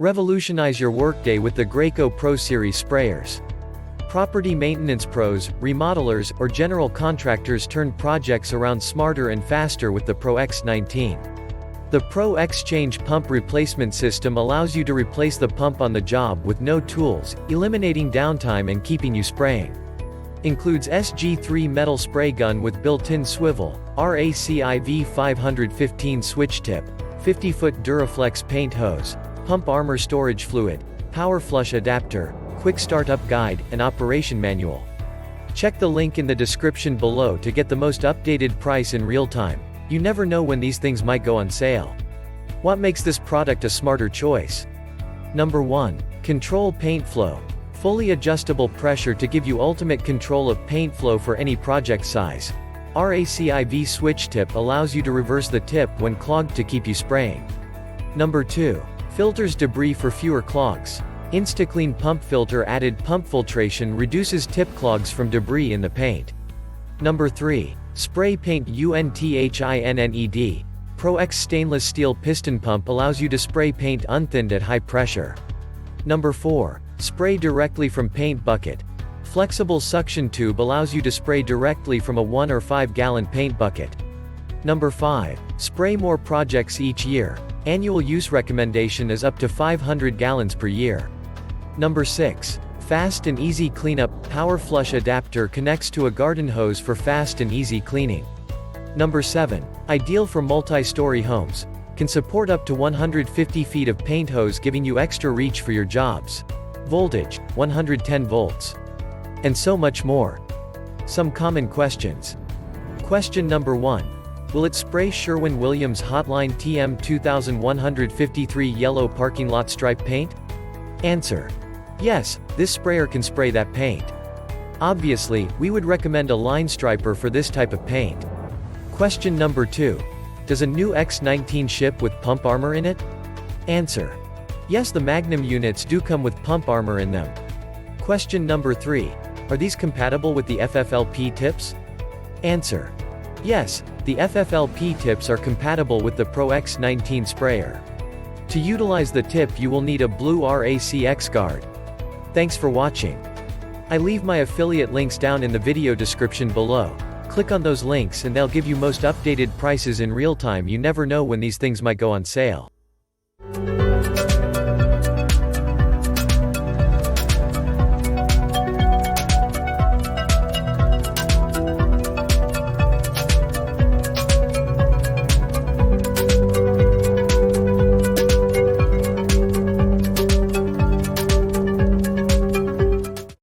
Revolutionize your workday with the Graco Pro Series sprayers. Property maintenance pros, remodelers, or general contractors turn projects around smarter and faster with the ProX19. The ProXChange Pump Replacement System allows you to replace the pump on the job with no tools, eliminating downtime and keeping you spraying. Includes SG3 Metal Spray Gun with built-in swivel, RAC IV 515 SwitchTip, 50-foot Duraflex paint hose, pump armor storage fluid, PowerFlush adapter, quick startup guide, and operation manual. Check the link in the description below to get the most updated price in real time. You never know when these things might go on sale. What makes this product a smarter choice? Number 1. Control paint flow. Fully adjustable pressure to give you ultimate control of paint flow for any project size. RAC IV SwitchTip allows you to reverse the tip when clogged to keep you spraying. Number 2. Filters debris for fewer clogs. InstaClean pump filter added pump filtration reduces tip clogs from debris in the paint. Number 3. Spray paint UNTITLED. ProX stainless steel piston pump allows you to spray paint unthinned at high pressure. Number 4. Spray directly from paint bucket. Flexible suction tube allows you to spray directly from a 1 or 5 gallon paint bucket. Number 5. Spray more projects each year. Annual use recommendation is up to 500 gallons per year. Number 6. Fast and easy cleanup. PowerFlush adapter connects to a garden hose for fast and easy cleaning. Number 7. Ideal for multi-story homes. Can support up to 150 feet of paint hose, giving you extra reach for your jobs. Voltage, 110 volts. And so much more. Some common questions. Question number 1. Will it spray Sherwin-Williams Hotline TM 2153 yellow parking lot stripe paint? Answer. Yes, this sprayer can spray that paint. Obviously, we would recommend a line striper for this type of paint. Question number 2. Does a new X19 ship with pump armor in it? Answer. Yes, the Magnum units do come with pump armor in them. Question number 3. Are these compatible with the FFLP tips? Answer. Yes, the FFLP tips are compatible with the ProX19 sprayer. To utilize the tip you will need a blue RACX guard. Thanks for watching. I leave my affiliate links down in the video description below. Click on those links and they'll give you most updated prices in real time. You never know when these things might go on sale.